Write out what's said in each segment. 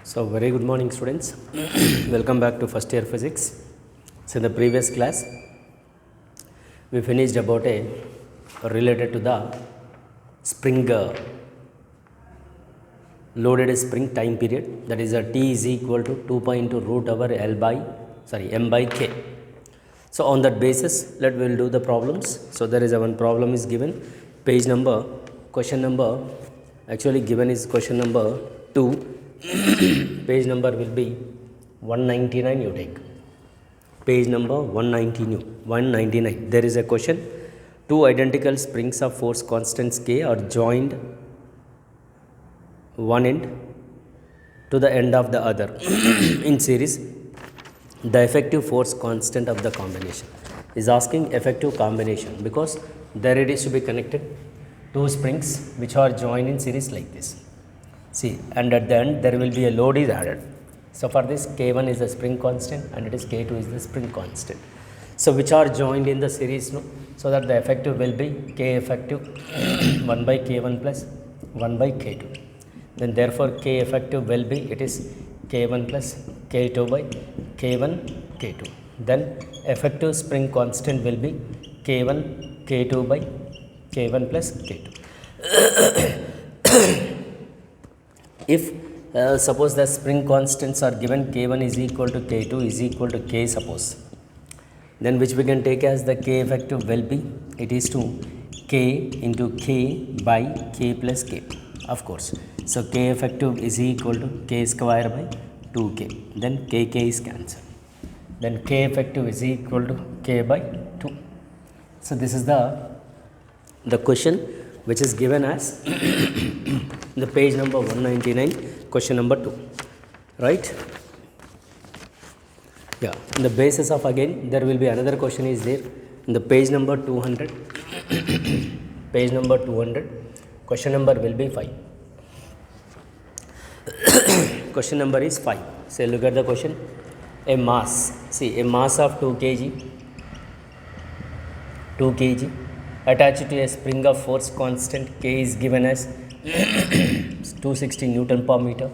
So very good morning students. Welcome back to first year physics. So in the previous class we finished about a related to the spring loaded spring time period, that is a t is equal to 2 pi into root over m by k. So on that basis let we will do the problems. So there is a one problem is given, page number, question number actually given is question number 2. Page number will be 199. You take page number 199. There is a question, two identical springs of force constants k are joined one end to the end of the other in series. The effective force constant of the combination is asking effective combination, because there it is to be connected two springs which are joined in series like this. See, and at the end there will be a load is added. So for this k1 is the spring constant and it is k2 is the spring constant. So which are joined in the series, no? So that the effective will be k effective 1 by k1 plus 1 by k2. Then therefore k effective will be, it is k1 plus k2 by k1 k2. Then effective spring constant will be k1 k2 by k1 plus k2. If suppose the spring constants are given, k1 is equal to k2 is equal to k suppose, then which we can take as the k effective will be, it is to k into k by k plus k, of course. So k effective is equal to k square by 2k, then k is cancelled, then k effective is equal to k by 2. So this is the question which is given as the page number 199, question number 2, right? Yeah, in the basis of, again there will be another question is there in the page number 200. Page number 200, question number will be 5. Question number is 5. Say, look at the question. A mass, see, a mass of 2 kg attached to a spring of force constant k is given as 260 Newton per meter,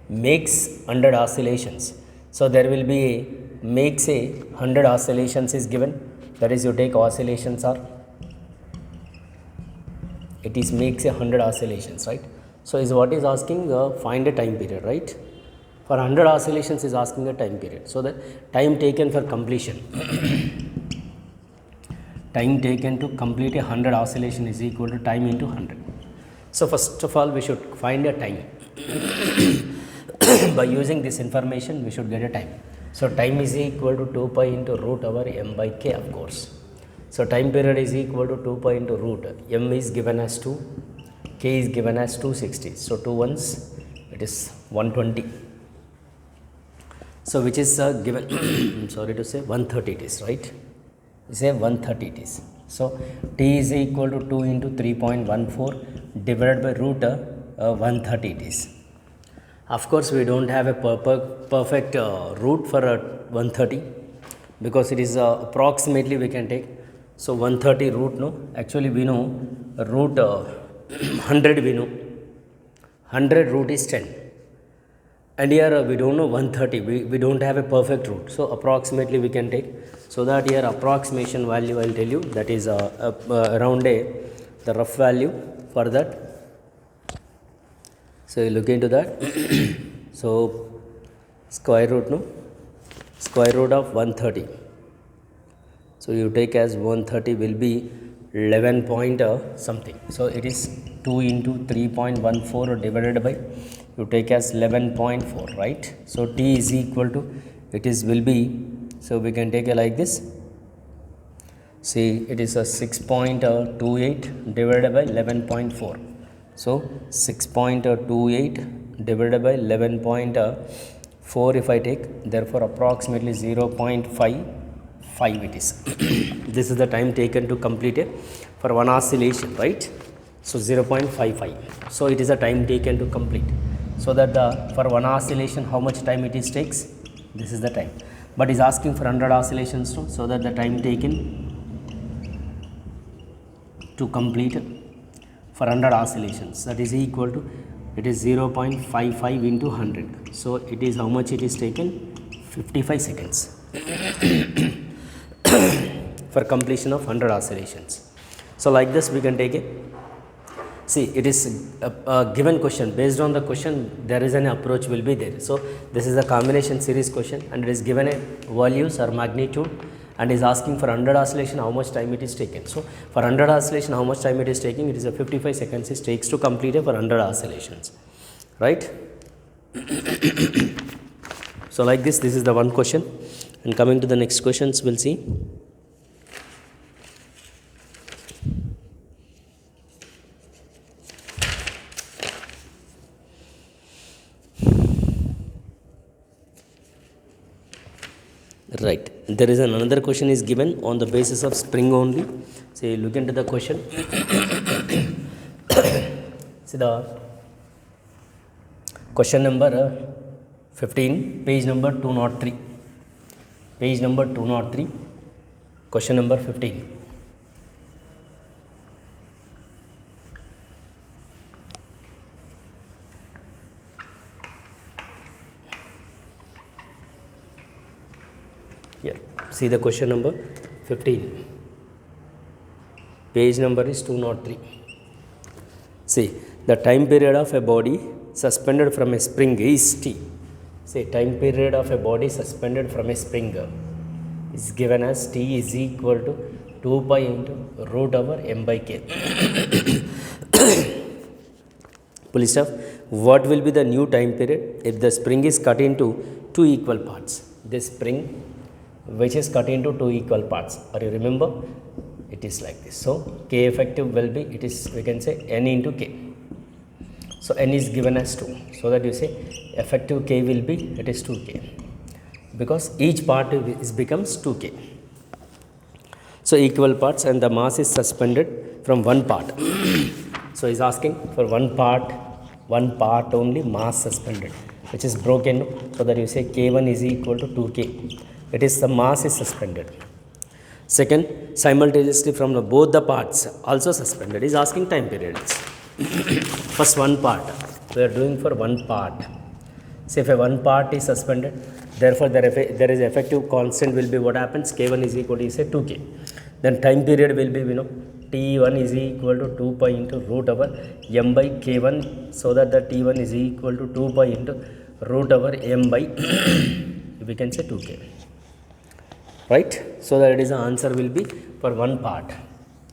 makes 100 oscillations. So there will be a makes a 100 oscillations is given, that is you take oscillations are, it is makes a 100 oscillations, right? So is what is asking, find a time period, right? For 100 oscillations is asking a time period. So the time taken for completion time taken to complete a 100 oscillation is equal to time into 100. So first of all we should find a time. By using this information we should get a time. So time is equal to 2 pi into root over m by k, of course. So time period is equal to 2 pi into root, m is given as 2, k is given as 260. So 2 ones, it is 120. So which is given I'm sorry to say 130 it is, right? Say 130 it is. So t is equal to 2 into 3.14 divided by root 130 it is. Of course we don't have a perfect root for 130, because it is approximately we can take. So 130 root, no, actually we know root 100 we know, 100 root is 10, and here we don't know 130, we don't have a perfect root. So approximately we can take. So that here approximation value I will tell you, that is around the rough value for that. So you look into that. So square root, no, square root of 130. So you take as 130 will be 11 point something. So it is 2 into 3.14 divided by, you take as 11.4, right? So t is equal to, it is will be, so we can take it like this. See, it is a 6.28 divided by 11.4. So 6.28 divided by 11.4 if I take, therefore approximately 0.55 it is. This is the time taken to complete it for one oscillation, right? So 0.55. So it is a time taken to complete. So that for one oscillation how much time it is takes, this is the time. But is asking for 100 oscillations too, so that the time taken to complete for 100 oscillations, that is equal to it is 0.55 into 100. So it is how much it is taken? 55 seconds for completion of 100 oscillations. So like this we can take it. See, it is a given question. Based on the question, there is an approach will be there. So this is a combination series question, and it is given a values or magnitude, and is asking for 100 oscillation how much time it is taken. So for 100 oscillation how much time it is taking? It is a 55 seconds it takes to complete it for 100 oscillations, right? So like this is the one question, and coming to the next questions we'll see. Right, there is another question is given on the basis of spring only. Say, look into the question. See the question number 15, page number 203. Page number 203, question number 15. Here, see the question number 15. Page number is 203. See, the time period of a body suspended from a spring is T. Say, time period of a body suspended from a spring is given as T is equal to 2 pi into root over m by k. Police staff, what will be the new time period if the spring is cut into two equal parts? This spring which is cut into two equal parts. Are you remember? It is like this. So K effective will be, it is, we can say N into K. So N is given as 2. So that you say effective K will be, it is 2K. Because each part is becomes 2K. So equal parts, and the mass is suspended from one part. So he is asking for one part only mass suspended, which is broken. So that you say K1 is equal to 2K. It is the mass is suspended. Second, simultaneously from both the parts also suspended. Is asking time periods. First one part, we are doing for one part. Say if a one part is suspended, therefore there is effective constant will be what happens? K1 is equal to say 2K. Then time period will be, T1 is equal to 2 pi into root over m by K1, so that the T1 is equal to 2 pi into root over m by we can say 2K. Right? So that it is the answer will be for one part.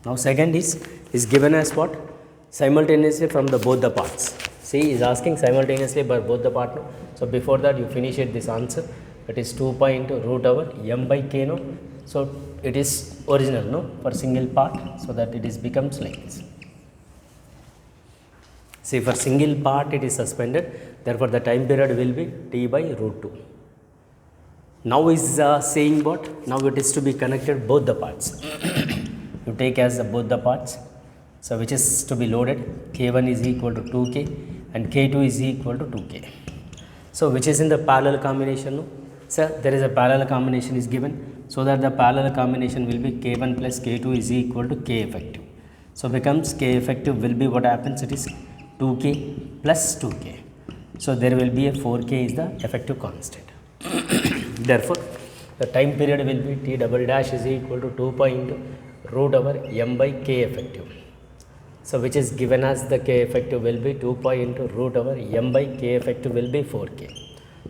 Now second is given as what? Simultaneously from the both the parts. See, is asking simultaneously by both the part. No? So before that you finish it this answer. It is 2 pi into root over m by k. No? So it is original, no, for single part. So that it is becomes like this. See, for single part it is suspended. Therefore the time period will be T by root 2. Now is saying what? Now it is to be connected both the parts. You take as both the parts. So which is to be loaded? K1 is equal to 2K and K2 is equal to 2K. So which is in the parallel combination? No? So there is a parallel combination is given. So that the parallel combination will be K1 plus K2 is equal to K effective. So becomes K effective will be what happens? It is 2K plus 2K. So there will be a 4K is the effective constant. Therefore, the time period will be T double dash is equal to 2 pi into root over m by K effective. So which is given as the K effective will be 2 pi into root over m by K effective will be 4K.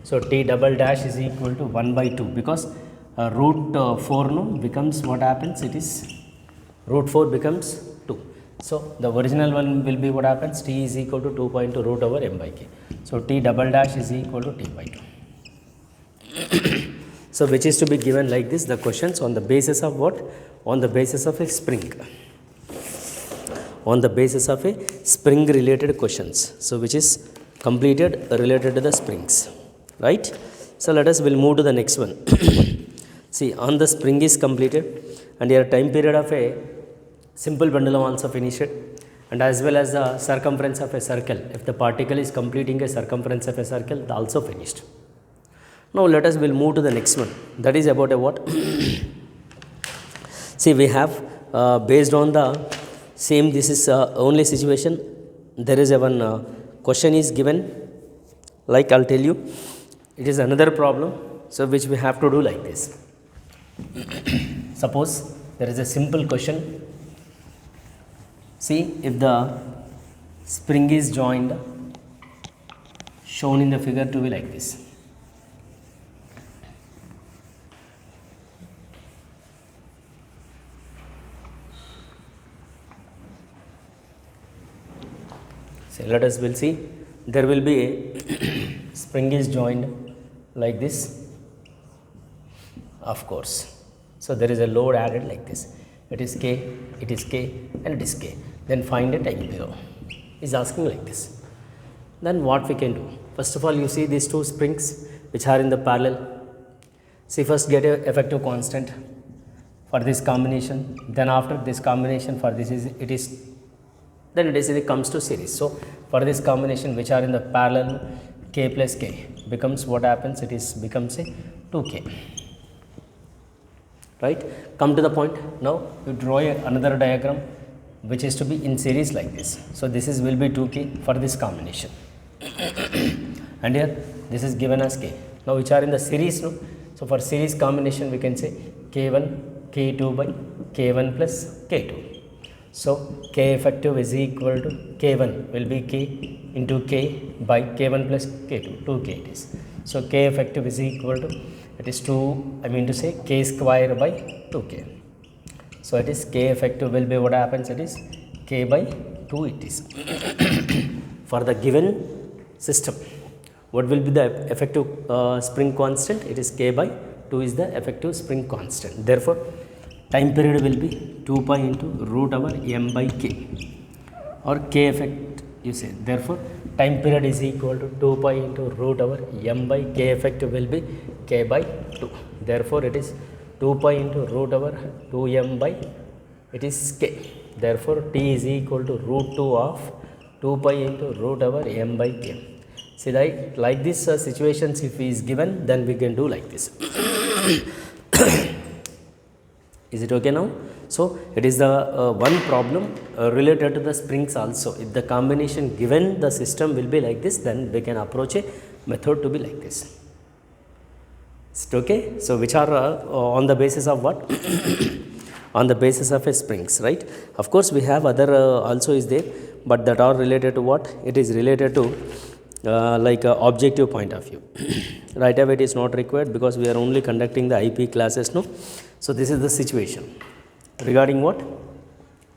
So T double dash is equal to 1 by 2, because root 4 no becomes what happens? It is root 4 becomes 2. So the original one will be what happens? T is equal to 2 pi into root over m by K. So T double dash is equal to T by 2. So which is to be given like this, the questions on the basis of what? On the basis of a spring. On the basis of a spring related questions. So which is completed related to the springs, right? So let us will move to the next one. See, on the spring is completed, and your time period of a simple pendulum also finished, and as well as the circumference of a circle. If the particle is completing a circumference of a circle, also finished. Now let us will move to the next one. That is about a what? See, we have based on the same, this is only situation. There is a one question is given, like I'll tell you, it is another problem, so which we have to do like this. Suppose there is a simple question. See, if the spring is joined, shown in the figure to be like this. So let us will see, there will be a spring is joined like this, of course. So there is a load added like this. It is K, it is K, and it is K. Then find a time period. Is asking like this. Then what we can do? First of all, you see these two springs which are in the parallel. See, first get a effective constant for this combination. Then after this combination for this is it comes to series. So for this combination which are in the parallel, K plus K becomes what happens? It is becomes a 2K. Right? Come to the point. Now you draw another diagram which is to be in series like this. So this is will be 2K for this combination. And here this is given as K. Now which are in the series, no? So for series combination we can say K1 K2 by K1 plus K2. So K effective is equal to K1 will be K into K by K1 plus K2, 2K it is. So K effective is equal to, it is 2, I mean to say K square by 2K. So it is K effective will be what happens, it is K by 2 it is. For the given system, what will be the effective spring constant? It is K by 2 is the effective spring constant. Therefore, time period will be 2 pi into root over m by K, or K effect you say. Therefore, time period is equal to 2 pi into root over m by K effective will be K by 2. Therefore, it is 2 pi into root over 2m by it is K. Therefore, T is equal to root 2 of 2 pi into root over m by K. See, like this situations if is given, then we can do like this. Is it okay now? So it is the one problem related to the springs also. If the combination given the system will be like this, then we can approach a method to be like this. Is it okay? So which are on the basis of what? On the basis of a springs, right? Of course, we have other also is there, but that are related to what? It is related to like objective point of view. Right away it is not required because we are only conducting the IP classes, no? So this is the situation regarding what?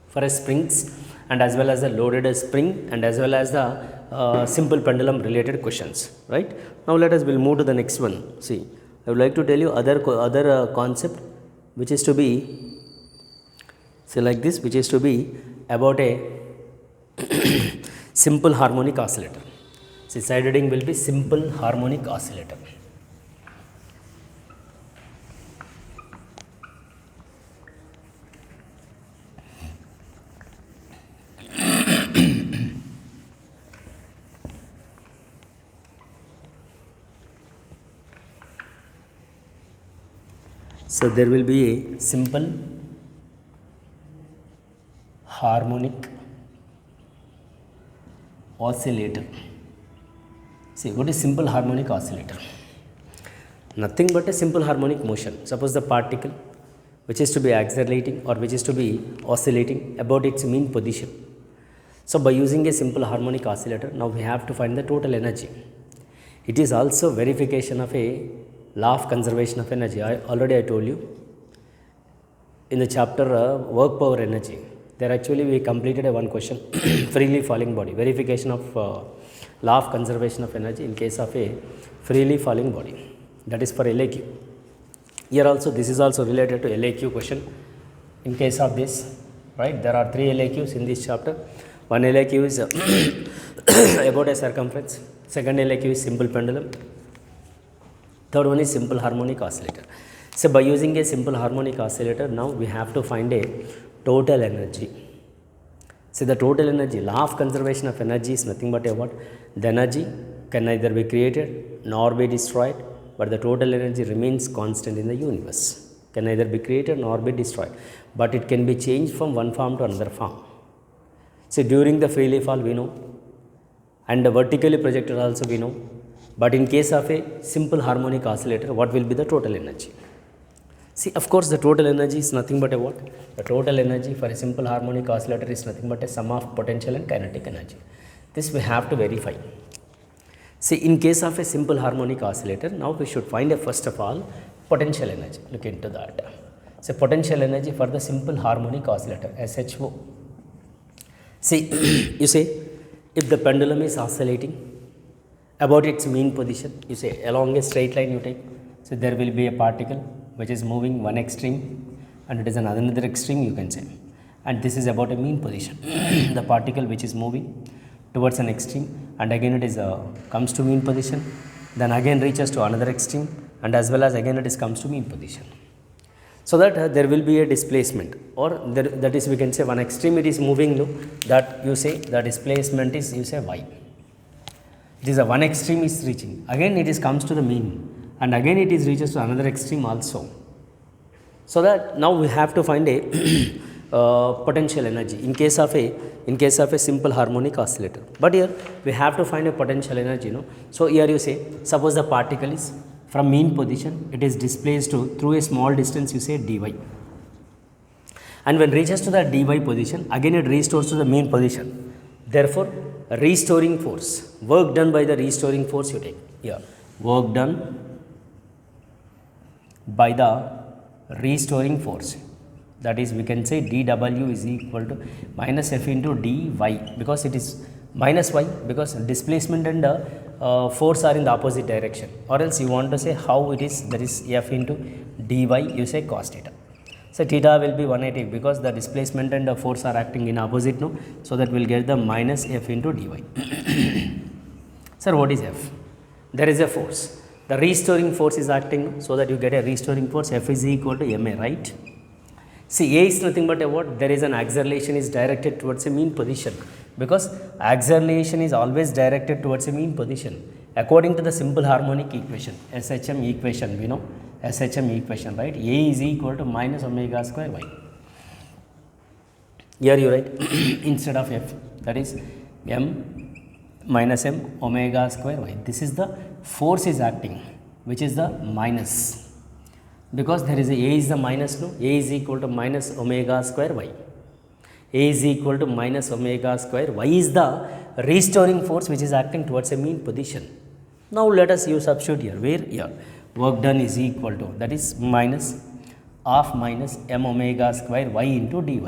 For a springs and as well as the loaded spring and as well as the simple pendulum related questions, right? Now let us will move to the next one. See, I would like to tell you other concept which is to be, say like this, which is to be about a simple harmonic oscillator. See, side heading will be simple harmonic oscillator. So there will be a simple harmonic oscillator. See, what is simple harmonic oscillator? Nothing but a simple harmonic motion. Suppose the particle which is to be accelerating or which is to be oscillating about its mean position. So by using a simple harmonic oscillator, now we have to find the total energy. It is also verification of a law of conservation of energy. I told you in the chapter work power energy. There actually we completed a one question, freely falling body, verification of law of conservation of energy in case of a freely falling body, that is for LAQ. Here also this is also related to LAQ question in case of this, right? There are 3 LAQs in this chapter. One LAQ is about a circumference, second LAQ is simple pendulum, third one is simple harmonic oscillator. So by using a simple harmonic oscillator, now we have to find a total energy. See, the total energy, law of conservation of energy is nothing but a what? The energy can neither be created nor be destroyed, but the total energy remains constant in the universe. Can neither be created nor be destroyed, but it can be changed from one form to another form. See, during the freely fall, we know and vertically projected also we know. But in case of a simple harmonic oscillator, what will be the total energy? See, of course, the total energy is nothing but a what? The total energy for a simple harmonic oscillator is nothing but a sum of potential and kinetic energy. This we have to verify. See, in case of a simple harmonic oscillator, now we should find a first of all potential energy. Look into that. So, potential energy for the simple harmonic oscillator, SHO. See, you say, if the pendulum is oscillating about its mean position, you say along a straight line you take, so there will be a particle which is moving one extreme and it is another extreme, you can say, and this is about a mean position. The particle which is moving towards an extreme and again it is comes to mean position, then again reaches to another extreme and as well as again it is comes to mean position. So that there will be a displacement, or that is we can say one extreme it is moving, no, that you say the displacement is, you say, y. It is a one extreme is reaching, again it is comes to the mean and again it is reaches to another extreme also. So that now we have to find a potential energy in case of a simple harmonic oscillator. But here we have to find a potential energy, no. So here you say, suppose the particle is from mean position, it is displaced through a small distance, you say dy, and when reaches to the dy position, again it restores to the mean position. Therefore, restoring force, work done by the restoring force you take here, work done by the restoring force, that is we can say dW is equal to minus F into dy, because it is minus y, because displacement and force are in the opposite direction, or else you want to say how it is, that is F into dy, you say cos theta. So theta will be 180 because the displacement and the force are acting in opposite, no, so that will get the minus F into dy. Sir, what is F? There is a force, the restoring force is acting, so that you get a restoring force, F is equal to ma, right? See, A is nothing but a what? There is an acceleration is directed towards a mean position, because acceleration is always directed towards a mean position according to the simple harmonic equation, SHM equation, we know SHM equation, right? A is equal to minus omega square y. Here you write instead of F, that is m minus m omega square y. This is the force is acting, which is the minus, because there is a is the minus, no, A is equal to minus omega square y. A is equal to minus omega square y is the restoring force which is acting towards a mean position. Now let us use substitute here, where here work done is equal to, that is minus of minus m omega square y into dy.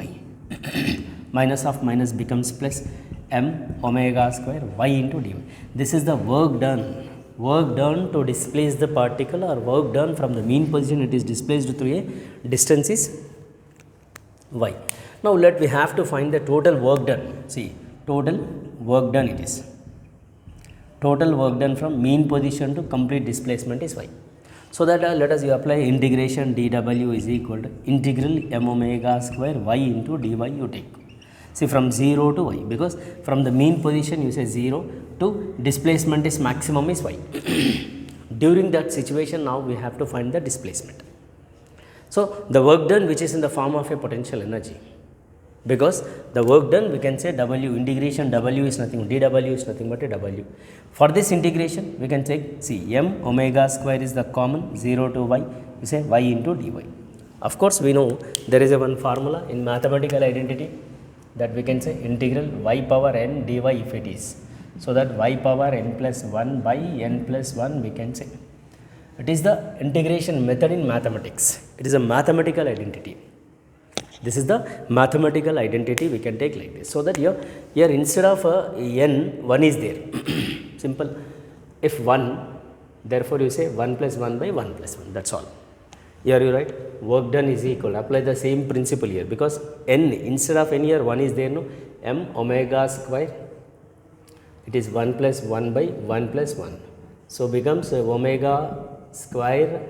Minus of minus becomes plus m omega square y into dy. This is the work done. Work done to displace the particle, or work done from the mean position it is displaced through a distance is y. Now we have to find the total work done. See, total work done it is. Total work done from mean position to complete displacement is y. So that let us apply integration dW is equal to integral m omega square y into dy you take. See, from 0 to y, because from the mean position you say 0 to displacement is maximum is y. During that situation, now we have to find the displacement. So the work done which is in the form of a potential energy, because the work done we can say W, integration W is nothing, dW is nothing but a W. For this integration we can take, see, m omega square is the common, 0 to y, you say y into dy. Of course we know there is a one formula in mathematical identity, that we can say integral y power n dy if it is, so that y power n plus 1 by n plus 1 we can say. It is the integration method in mathematics. It is a mathematical identity. This is the mathematical identity we can take like this. So that here instead of n, 1 is there. Simple. If 1, therefore you say 1 plus 1 by 1 plus 1. That's all. Here you write work done is equal. Apply the same principle here, because n, instead of n here 1 is there, no, m omega square, it is 1 plus 1 by 1 plus 1. So becomes omega square,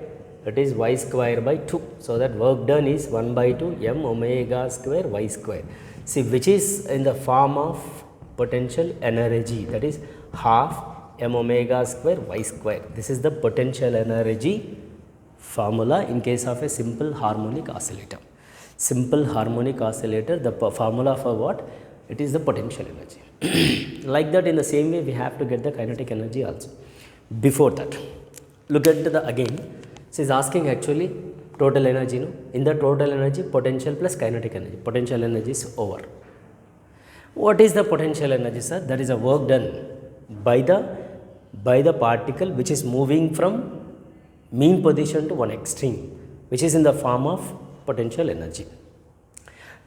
it is y square by 2. So that work done is 1 by 2 m omega square y square. See, which is in the form of potential energy, that is half m omega square y square. This is the potential energy formula in case of a simple harmonic oscillator. Simple harmonic oscillator, the formula for what? it is the potential energy. Like that, in the same way, we have to get the kinetic energy also. Before that, look at the again. She is asking actually total energy. No? In the total energy, potential plus kinetic energy. Potential energy is over. What is the potential energy, sir? That is a work done by the particle which is moving from mean position to one extreme, which is in the form of potential energy.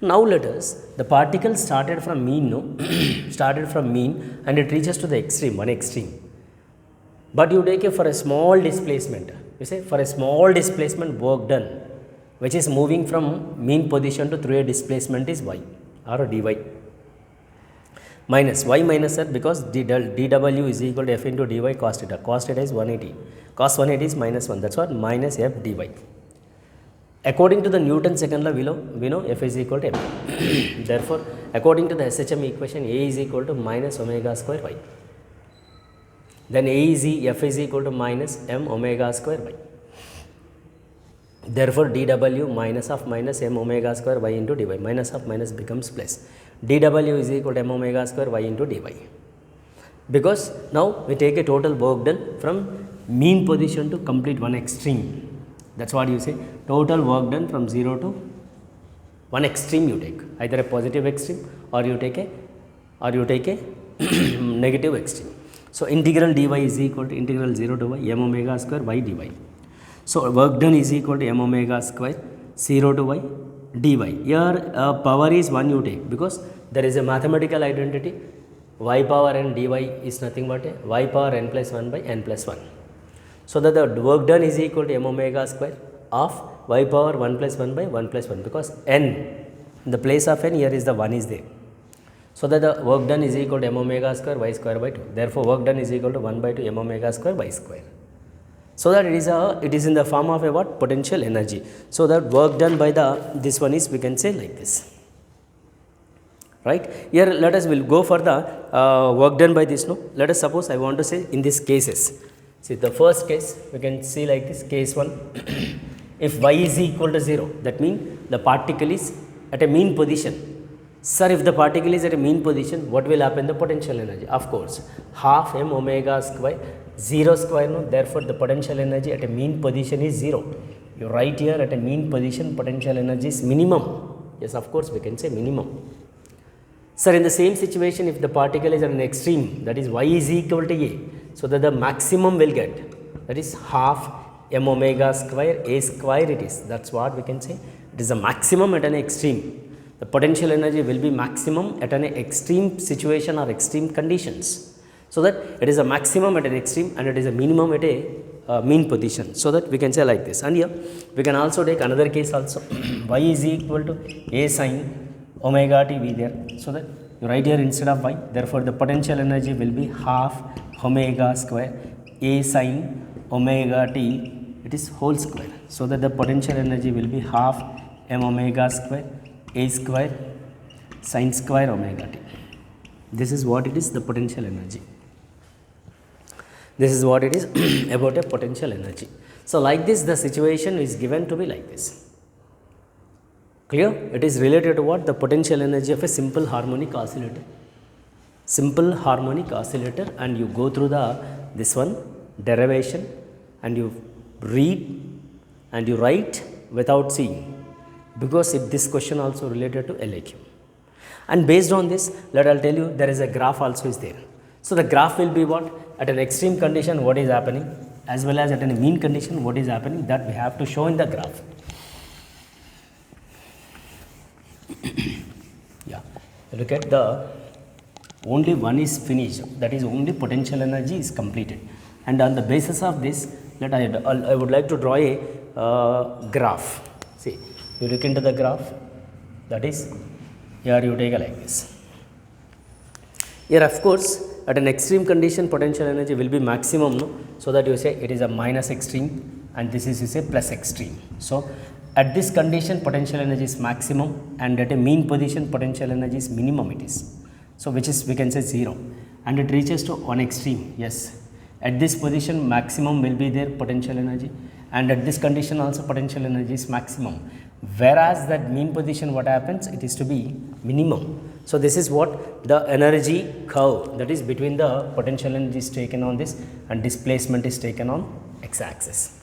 Now let us, the particle started from mean, no? Started from mean and it reaches to the extreme, one extreme. But you take it for a small displacement, you say for a small displacement work done, which is moving from mean position to through a displacement is y or dy. Minus y minus r because dw is equal to f into dy cos theta. Cos theta is 180. Cos 180 is minus 1. That's what minus f dy. According to the Newton second law, we know f is equal to m. Therefore, according to the SHM equation, a is equal to minus omega square y. Then f is equal to minus m omega square y. Therefore, dw minus of minus m omega square y into dy. Minus of minus becomes plus. dw is equal to m omega square y into dy. Because now we take a total work done from mean position to complete one extreme. That's what you say. Total work done from 0 to one extreme you take. Either a positive extreme or you take a negative extreme. So integral dy is equal to integral 0 to y m omega square y dy. So work done is equal to m omega square 0 to y dy. Here power is 1 you take because there is a mathematical identity. Y power n dy is nothing but a y power n plus 1 by n plus 1. So that the work done is equal to m omega square of y power 1 plus 1 by 1 plus 1 because n in the place of n here is the 1 is there. So that the work done is equal to m omega square y square by 2. Therefore, work done is equal to 1 by 2 m omega square y square. So that it is in the form of a what? Potential energy. So that work done by this one is, we can say like this. Right? Here let us will go for the work done by this. No? Let us suppose I want to say in these cases. See the first case we can see like this, case 1. If y is equal to 0, that means the particle is at a mean position. Sir, if the particle is at a mean position, what will happen? The potential energy, of course, half m omega square 0 square. No? Therefore, the potential energy at a mean position is 0. You write here at a mean position potential energy is minimum. Yes, of course, we can say minimum. Sir, in the same situation, if the particle is at an extreme, that is y is equal to a, so that the maximum will get, that is half m omega square a square it is. That's what we can say. It is the maximum at an extreme. The potential energy will be maximum at an extreme situation or extreme conditions. So that it is a maximum at an extreme and it is a minimum at a mean position. So that we can say like this. And here we can also take another case also. Y is equal to a sin omega t be there. So that you write here instead of y. Therefore, the potential energy will be half omega square a sin omega t. It is whole square. So that the potential energy will be half m omega square a square sin square omega t. This is what it is, the potential energy. This is what it is about a potential energy. So like this, the situation is given to be like this. Clear? It is related to what? The potential energy of a simple harmonic oscillator. Simple harmonic oscillator, and you go through this one derivation and you read and you write without seeing, because this question also related to LAQ. And based on this, I'll tell you there is a graph also is there. So the graph will be what? At an extreme condition what is happening, as well as at a mean condition what is happening, that we have to show in the graph. Yeah, look at the only one is finished, that is only potential energy is completed. And on the basis of this, I would like to draw a graph. See, you look into the graph, that is, here you take a like this. Here of course at an extreme condition potential energy will be maximum, no? So that you say it is a minus extreme and this is you say plus extreme. So at this condition potential energy is maximum, and at a mean position potential energy is minimum it is. So which is we can say 0, and it reaches to one extreme. Yes, at this position maximum will be there potential energy, and at this condition also potential energy is maximum. Whereas that mean position what happens, it is to be minimum. So this is what the energy curve, that is between the potential energy is taken on this and displacement is taken on x-axis.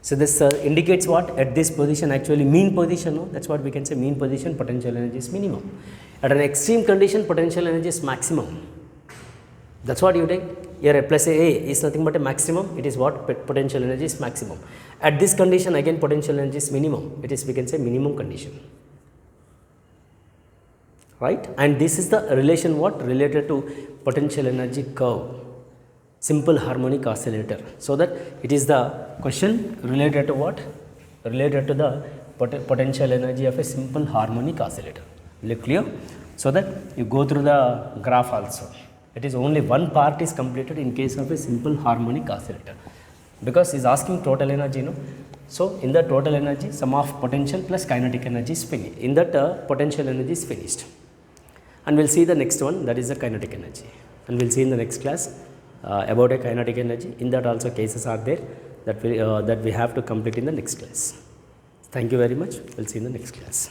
So this indicates what at this position, actually mean position, no? That's what we can say, mean position potential energy is minimum. At an extreme condition potential energy is maximum. That's what you take here. Plus A is nothing but a maximum. It is what potential energy is maximum. At this condition again potential energy is minimum. It is, we can say, minimum condition, right? And this is the relation what related to potential energy curve, simple harmonic oscillator. So that it is the question related to what? Related to the potential energy of a simple harmonic oscillator. Look clear? So that you go through the graph also. It is only one part is completed in case of a simple harmonic oscillator, because he is asking total energy, no? So in the total energy, sum of potential plus kinetic energy is finished. In that potential energy is finished, and we'll see the next one, that is the kinetic energy, and we'll see in the next class about a kinetic energy. In that also cases are there that we have to complete in the next class. Thank you very much. We'll see in the next class.